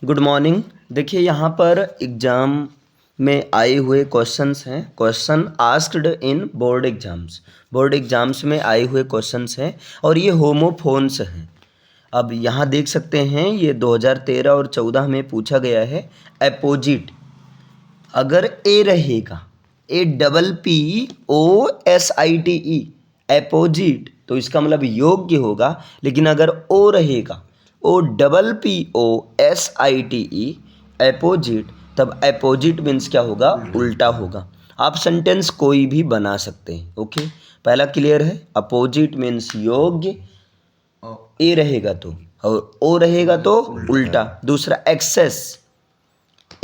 Good morning. देखिए यहाँ पर एग्ज़ाम में आए हुए क्वेश्चंस हैं, question asked in board exams में आए हुए क्वेश्चंस हैं और ये होमोफोन्स हैं। अब यहाँ देख सकते हैं ये 2013 और 14 में पूछा गया है। अपोजिट अगर ए रहेगा, APPOSITE अपोजिट, तो इसका मतलब योग्य होगा। लेकिन अगर ओ रहेगा, OPPOSITE अपोजिट, तब अपोजिट मीन्स क्या होगा? उल्टा होगा। आप सेंटेंस कोई भी बना सकते हैं। ओके, पहला क्लियर है। अपोजिट मीन्स योग्य, ए रहेगा तो, और ओ रहेगा तो उल्टा। दूसरा एक्सेस,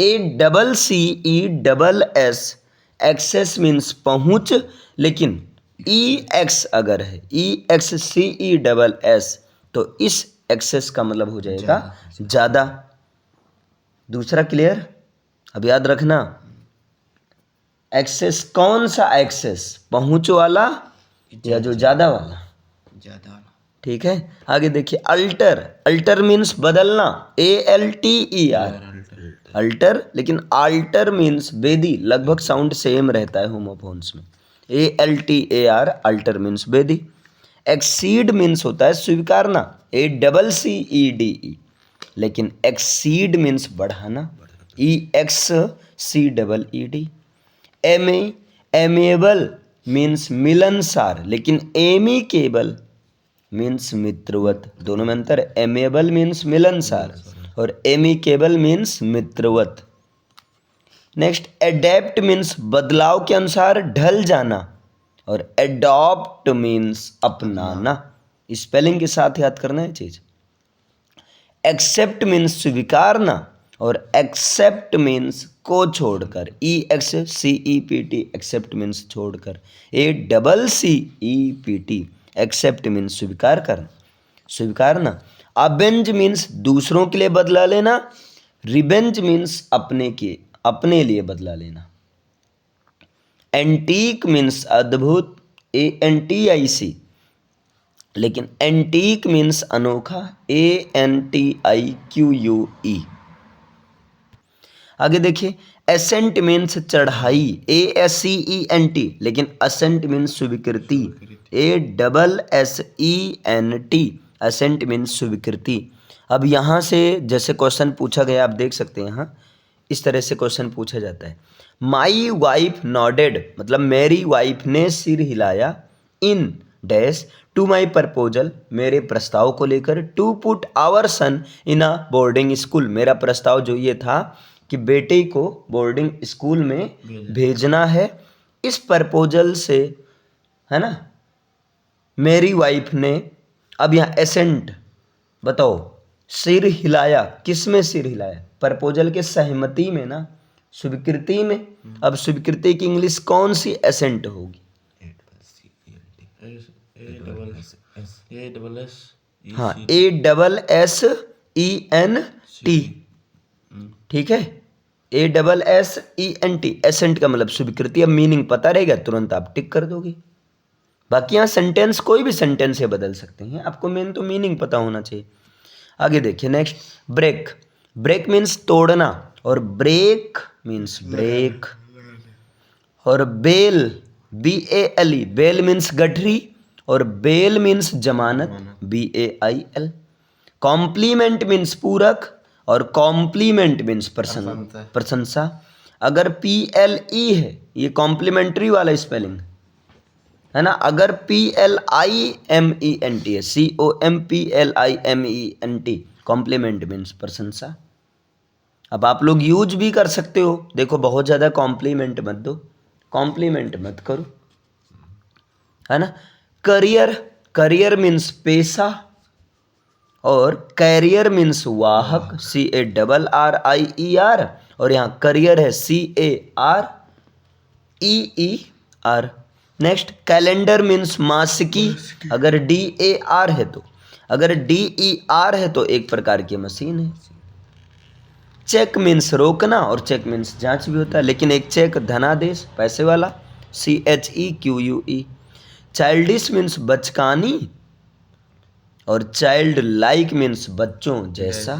ACCESS एक्सेस मीन्स पहुँच, लेकिन EX अगर है, EXCESS तो इस एक्सेस का मतलब हो जाएगा ज़्यादा। दूसरा क्लियर। अब याद रखना, एक्सेस कौन सा एक्सेस, पहुँच वाला या जो ज़्यादा वाला? ज़्यादा वाला। ठीक है, आगे देखिए। अल्टर, अल्टर मीन्स बदलना, ALTER अल्टर, लेकिन आल्टर मीन्स बेदी, लगभग साउंड सेम रहता है होमोफोन्स में। ALTER alter means Bedi. Exceed means होता है स्वीकारना, ACCEDE, लेकिन एक्सीड मीन्स बढ़ाना, EXCEED। एमेबल मीन्स मिलनसार, लेकिन एमिकेबल मीन्स मित्रवत। दोनों में अंतर है। एमेबल मीन्स मिलनसार और एमिकेबल मीन्स मित्रवत। नेक्स्ट, एडेप्ट मीन्स बदलाव के अनुसार ढल जाना, और एडॉप्ट मीन्स अपनाना। स्पेलिंग के साथ याद करना है चीज। एक्सेप्ट मीन्स स्वीकारना, और एक्सेप्ट मीन्स को छोड़कर, EXCEPT एक्सेप्ट मीन्स छोड़कर, ACCEPT एक्सेप्ट मीन्स स्वीकार करना, स्वीकारना। अवेंज मीन्स दूसरों के लिए बदला लेना, रिवेंज मीन्स अपने लिए बदला लेना। एंटीक मीन्स अद्भुत, ANTIC, लेकिन एंटीक मीन्स अनोखा, ANTIQUE। आगे देखिए। एसेंट मीन्स चढ़ाई, ASCENT, लेकिन असेंट मीन्स स्वीकृति, ASSENT असेंट मीन्स स्वीकृति। अब यहाँ से जैसे क्वेश्चन पूछा गया, आप देख सकते हैं यहाँ इस तरह से क्वेश्चन पूछा जाता है। माई वाइफ नॉडेड, मतलब मेरी वाइफ ने सिर हिलाया, in dash to my proposal, मेरे प्रस्ताव को लेकर, to put our son in a boarding school, मेरा प्रस्ताव जो ये था कि बेटे को बोर्डिंग स्कूल में भेजना है। इस प्रपोजल से, है ना, मेरी वाइफ ने, अब यहाँ एसेंट बताओ, सिर हिलाया, किस में सिर हिलाया? प्रपोजल के सहमति में ना, स्वीकृति में। अब स्वीकृति की इंग्लिश कौन सी एसेंट होगी? हाँ, ASSENT, ठीक है, ASSENT एसेंट का मतलब स्वीकृति। अब मीनिंग पता रहेगा, तुरंत आप टिक कर दोगे। बाकी यहाँ सेंटेंस कोई भी सेंटेंस से बदल सकते हैं, आपको मेन तो मीनिंग पता होना चाहिए। आगे देखिए। नेक्स्ट, ब्रेक, ब्रेक मीन्स तोड़ना, और ब्रेक मीन्स ब्रेक। और बेल, BALE, बेल मीन्स गठरी, और बेल मीन्स जमानत, BAIL। कॉम्प्लीमेंट मीन्स पूरक, और कॉम्प्लीमेंट मीन्स प्रशंसा। अगर PLE है, ये कॉम्प्लीमेंट्री वाला स्पेलिंग है ना। अगर PLIMENT है, COMPLIMENT, कॉम्प्लीमेंट मीन्स प्रशंसा। अब आप लोग यूज भी कर सकते हो, देखो बहुत ज़्यादा कॉम्प्लीमेंट मत दो, कॉम्प्लीमेंट मत करो, है ना। करियर, करियर मीन्स पेशा, और कैरियर मीन्स वाहक, CARRIER, और यहाँ करियर है CAREER। नेक्स्ट, कैलेंडर मीन्स मासिकी, अगर DAR है तो, अगर DER है तो एक प्रकार की मशीन है। चेक मीन्स रोकना, और चेक मीन्स जांच भी होता है, लेकिन एक चेक धनादेश, पैसे वाला, CHEQUE। चाइल्डिश मीन्स बचकानी, और चाइल्ड लाइक मीन्स बच्चों जैसा।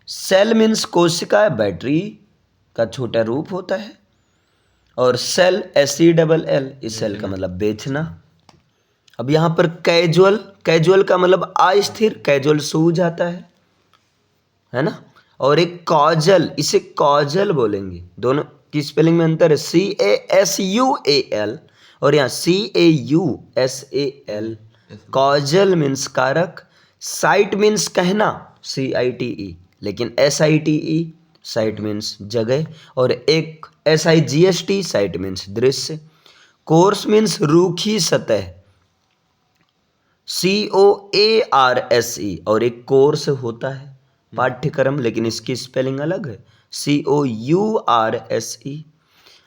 सेल मीन्स कोशिका, बैटरी का छोटा रूप होता है। और सेल SELL, इस सेल का मतलब बेचना। अब यहाँ पर कैजुअल, कैजुअल का मतलब अस्थिर, कैजुअल सूझ आता है ना। और एक कॉजल, इसे कॉजल बोलेंगे। दोनों की स्पेलिंग में अंतर है, CASUAL और यहाँ CAUSAL। कॉजल मीन्स कारक, साइट मीन्स कहना, CITE, लेकिन SITE, साइट मीन्स जगह। और एक SIGST, साइट मीन्स दृश्य। कोर्स मीन्स रूखी सतह, COARSE, और एक कोर्स होता है पाठ्यक्रम, लेकिन इसकी स्पेलिंग अलग है, COURSE।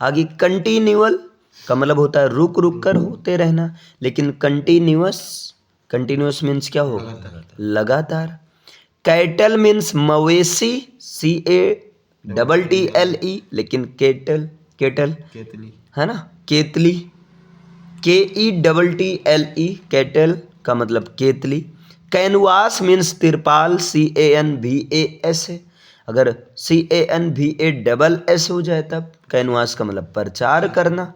आगे कंटिन्यूअल का मतलब होता है रुक रुक कर होते रहना, लेकिन कंटिन्यूअस, कंटिन्यूअस मीन्स क्या हो, लगातार। कैटल मीन्स मवेशी, CATTLE, लेकिन केटल, केटल है ना, केतली, KETTLE, केटल का मतलब केतली। कैनवास मीन्स तिरपाल, CANVAS है। अगर CANVASS हो जाए तब कैनवास का मतलब प्रचार करना।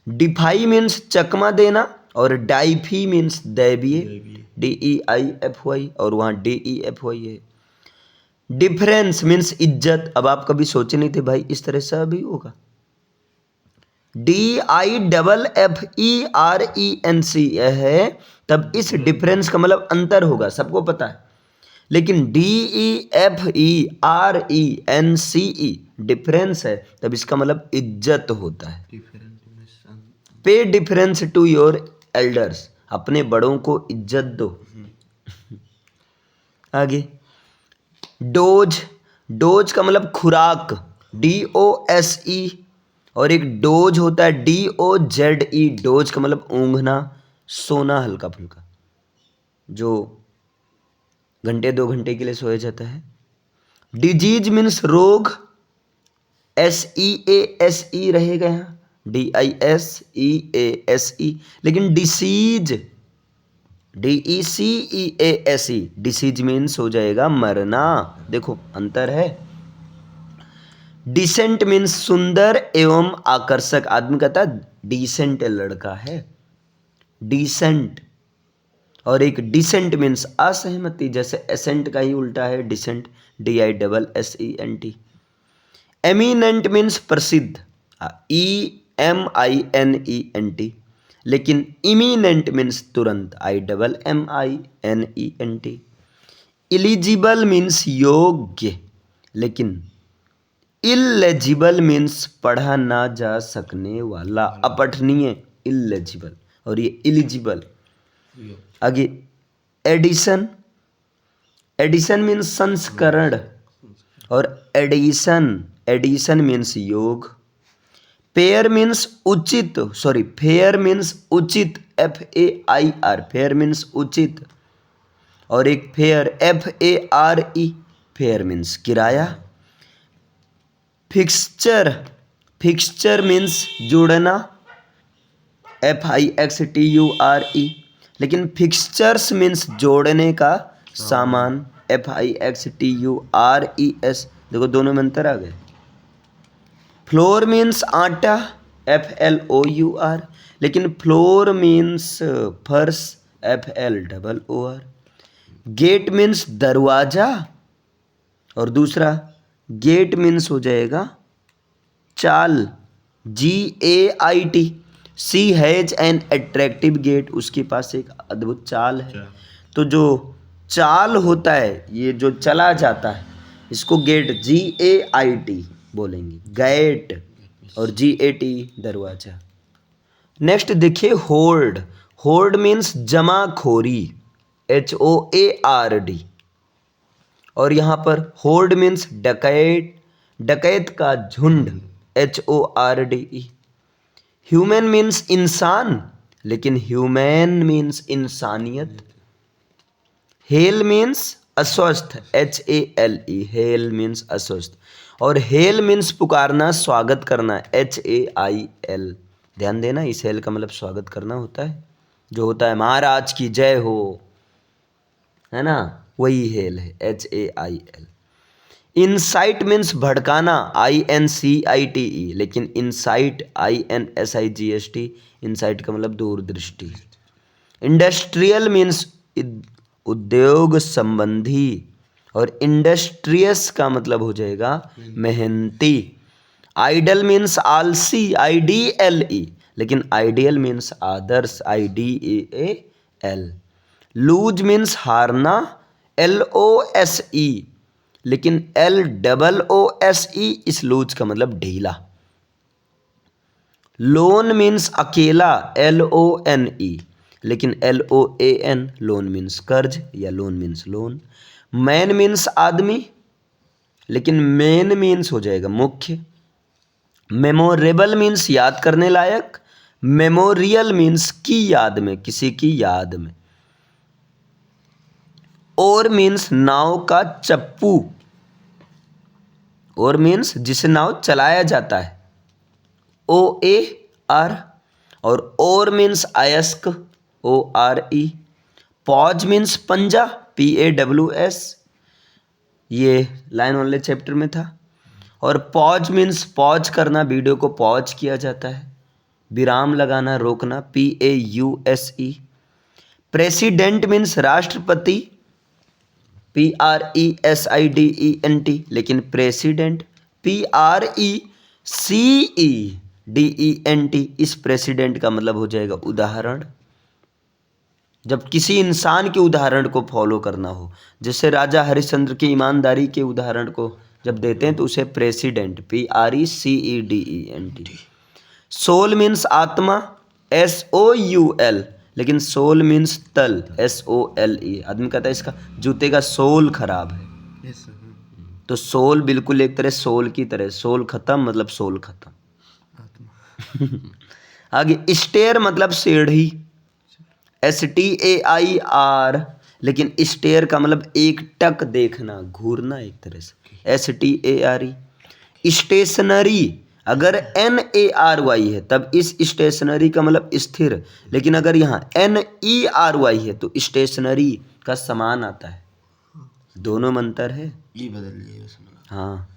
डिफाई मीन्स चकमा देना, और डाइफी मीन्स दैवीय, DEIFY, और वहाँ DEFY है। डिफरेंस मीन्स इज्जत। अब आप कभी सोचे नहीं थे भाई इस तरह से भी होगा, DIFFERENC है, तब इस डिफरेंस का मतलब अंतर होगा, सबको पता है। लेकिन DEFERENCE डिफरेंस है, तब इसका मतलब इज्जत होता है। पे डिफरेंस टू योर एल्डर्स, अपने बड़ों को इज्जत दो। आगे डोज, डोज का मतलब खुराक, DOSE, और एक डोज होता है DOZE, डोज का मतलब ऊँघना, सोना हल्का फुल्का, जो घंटे 2 घंटे के लिए सोया जाता है। डिजीज मीन्स रोग, SEASE रहेगा यहाँ, DISEASE, लेकिन डिसीज, DECEASE, डिसीज मीन्स हो जाएगा मरना। देखो अंतर है। डिसेंट मीन्स सुंदर एवं आकर्षक, आदमी कहता है डिसेंट लड़का है, डिसेंट। और एक डिसेंट मीन्स असहमति, जैसे एसेंट का ही उल्टा है डिसेंट, DISSENT। एमिनेंट मीन्स प्रसिद्ध, EMINENT, लेकिन इमिनेंट मीन्स तुरंत, IMMINENT। इलिजिबल मीन्स योग्य, लेकिन इलेजिबल मीन्स पढ़ा ना जा सकने वाला, अपठनीय, इलेजिबल, और ये इलिजिबल। आगे एडिशन, एडिशन मीन्स संस्करण, और एडिशन, एडिशन मीन्स योग। पेयर मीन्स उचित, सॉरी फेयर मीन्स उचित, FAIR, फेयर मीन्स उचित। और एक फेयर, FARE, फेयर मीन्स किराया। फिक्सचर, फिक्सचर मीन्स जुड़ना, FIXTURE, लेकिन फिक्सचर्स मीन्स जोड़ने का सामान, FIXTURES। देखो दोनों में अंतर आ गए। फ्लोर मीन्स आटा, FLOUR, लेकिन फ्लोर मीन्स फर्श, FLOOR। गेट मीन्स दरवाजा, और दूसरा गेट मीन्स हो जाएगा चाल, GAIT। She has an attractive gait, उसके पास एक अद्भुत चाल है। तो जो चाल होता है, ये जो चला जाता है, इसको गेट, GAIT बोलेंगे, गेट, और GAT दरवाजा। नेक्स्ट देखिए होर्ड, होर्ड मीन्स जमाखोरी, HOARD। और यहाँ पर होर्ड मीन्स डकैत, डकैत का झुंड, HORDE। ह्यूमन मीन्स इंसान, लेकिन ह्यूमैन मीन्स इंसानियत। हेल मीन्स अस्वस्थ, HALE, हेल मीन्स अस्वस्थ। और हेल मीन्स पुकारना, स्वागत करना, HAIL। ध्यान देना, इस हेल का मतलब स्वागत करना होता है, जो होता है महाराज की जय हो, है ना, वही हेल है, HAIL। इंसाइट मीन्स भड़काना, INCITE, लेकिन इंसाइट INSIGST, इंसाइट का मतलब दूरदृष्टि। इंडस्ट्रियल मीन्स उद्योग संबंधी, और इंडस्ट्रियस का मतलब हो जाएगा मेहनती। आइडल मीन्स आलसी, IDLE, लेकिन आइडियल मीन्स आदर्श, IDEAL। लूज मीन्स हारना, LOSE, लेकिन LOOSE, इस लूज का मतलब ढीला। लोन मीन्स अकेला, LONE, लेकिन LOAN, लोन मीन्स कर्ज या loan means loan. Man means आदमी, लेकिन मेन मीन्स हो जाएगा मुख्य। मेमोरेबल मीन्स याद करने लायक, मेमोरियल मीन्स की याद में, किसी की याद में। और मीन्स नाव का चप्पू, और मीन्स जिसे नाव चलाया जाता है, OAR। और मीन्स अयस्क, ORE। पॉज मीन्स पंजा, PAWS, ये लाइन वाले चैप्टर में था। और पॉज मीन्स पॉज करना, वीडियो को पॉज किया जाता है। विराम लगाना, रोकना, PAUSE। प्रेसिडेंट मीन्स राष्ट्रपति, PRESIDENT, लेकिन प्रेसिडेंट PRECEDENT, इस प्रेसिडेंट का मतलब हो जाएगा उदाहरण। जब किसी इंसान के उदाहरण को फॉलो करना हो, जैसे राजा हरिश्चंद्र की ईमानदारी के उदाहरण को जब देते हैं तो उसे प्रेसिडेंट, PRECEDENT। सोल मीन्स आत्मा, SOUL, लेकिन सोल मीन्स तल, SOLE। आदमी कहता है इसका जूते का सोल खराब है, तो सोल बिल्कुल एक तरह सोल की तरह, सोल खत्म मतलब सोल खत्म। आगे स्टेयर मतलब सीढ़ी, STAIR, लेकिन स्टेयर का मतलब एक टक देखना, घूरना एक तरह से, STARE। स्टेशनरी, अगर NARY है तब इस स्टेशनरी का मतलब स्थिर, लेकिन अगर यहाँ NERY है तो स्टेशनरी का समान आता है, दोनों में अंतर है, ये बदल लिया उसमें। हाँ।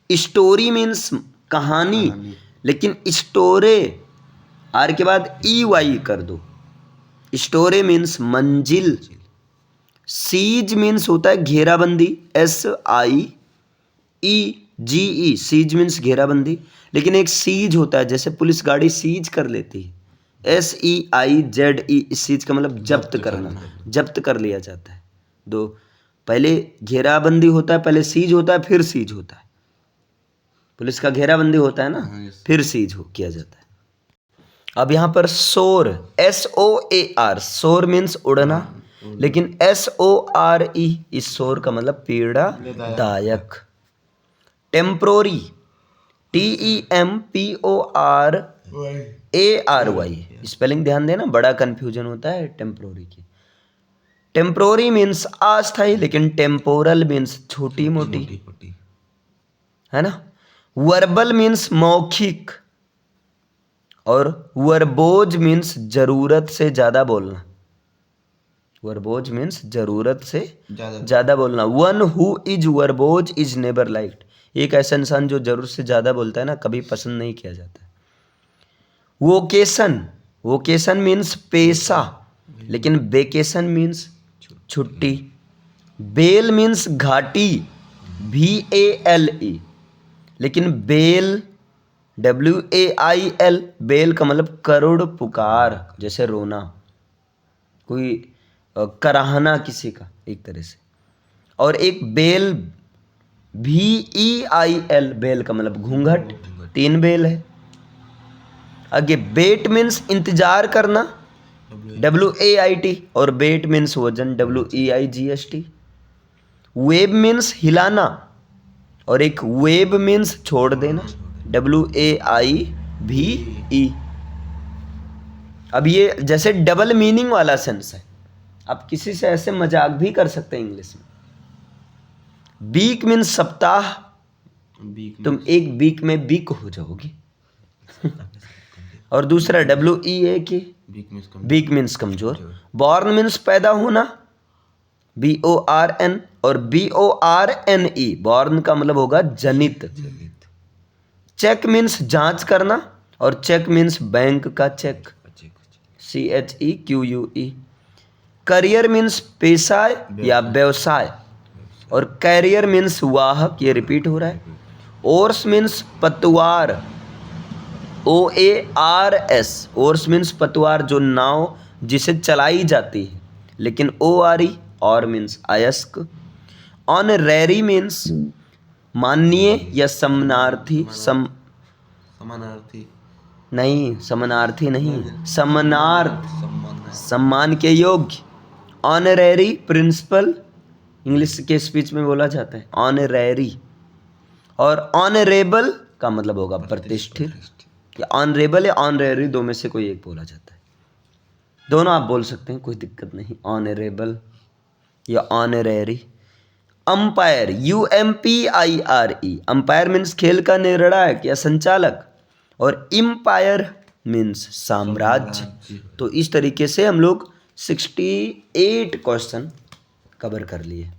स्टोरी मीन्स कहानी, लेकिन स्टोरे आर के बाद EY कर दो, स्टोरे मीन्स मंजिल। सीज मीन्स होता है घेराबंदी, SIEGE, सीज मीन्स घेराबंदी, लेकिन एक सीज होता है, जैसे पुलिस गाड़ी सीज कर लेती है, SEIZE, इस सीज का मतलब जब्त करना, जब्त कर लिया जाता है। दो, पहले घेराबंदी होता है, पहले सीज होता है, फिर सीज होता है। पुलिस का घेराबंदी होता है ना, फिर सीज किया जाता है। अब यहाँ पर सोर, SOAR, सोर मीन्स उड़ना, लेकिन SORE, इस सोर का मतलब पीड़ादायक। टेम्पोरी, TEMPORARY, स्पेलिंग ध्यान देना, बड़ा कंफ्यूजन होता है टेम्पोरी की। टेम्पोरी मीन्स अस्थायी, लेकिन टेम्पोरल मीन्स छोटी मोटी, है ना। वर्बल मीन्स मौखिक, और वर्बोज मीन्स जरूरत से ज्यादा बोलना, वर्बोज मीन्स जरूरत से ज्यादा बोलना। One who is verbose is never liked, एक ऐसा इंसान जो जरूरत से ज्यादा बोलता है ना, कभी पसंद नहीं किया जाता है। वोकेशन, वोकेशन मीन्स पेशा, लेकिन वेकेशन मीन्स छुट्टी। बेल मीन्स घाटी, VALE, लेकिन बेल, WAIL, बेल का मतलब करुण पुकार, जैसे रोना, कोई कराहना किसी का एक तरह से। और एक बेल, VEIL, बेल का मतलब घूंघट, 3 बेल है। आगे बेट मीन्स इंतजार करना, WAIT, और बेट मीन्स वजन, WEIGST। वेब मीन्स हिलाना, और एक वेब मीन्स छोड़ देना, WAIVE। अब ये जैसे डबल मीनिंग वाला सेंस है, आप किसी से ऐसे मजाक भी कर सकते हैं इंग्लिश में। वीक मीन्स सप्ताह, तुम एक वीक में वीक हो जाओगे। और दूसरा WEAK, वीक मीन्स कमजोर। बॉर्न मीन्स पैदा होना, BORN और BORNE, बॉर्न का मतलब होगा जनित। चेक मीन्स जांच करना और चेक मीन्स बैंक का चेक, CHEQUE। करियर मीन्स पेशा या व्यवसाय और कैरियर मीन्स वाहक, ये रिपीट हो रहा है। ओर्स मीन्स पतवार, OARS, ओर्स मीन्स पतवार, जो नाव जिसे चलाई जाती है। लेकिन ORE और मीन्स अयस्क। ऑनरेरी मीन्स माननीय या सम्मानार्थी, समानार्थी नहीं, समानार्थी नहीं, सम्मानार्थ, सम्मान के योग्य। ऑनरेरी प्रिंसिपल, इंग्लिश के स्पीच में बोला जाता है ऑनरेरी। और ऑनरेबल का मतलब होगा प्रतिष्ठित, या ऑनरेबल या ऑनरेरी, दो में से कोई एक बोला जाता है। दोनों आप बोल सकते हैं, कोई दिक्कत नहीं, ऑनरेबल या honorary. Umpire, UMPIRE, umpire means खेल का निर्णायक या संचालक, और इम्पायर मीन्स साम्राज्य। तो इस तरीके से हम लोग 68 क्वेश्चन कवर कर लिए।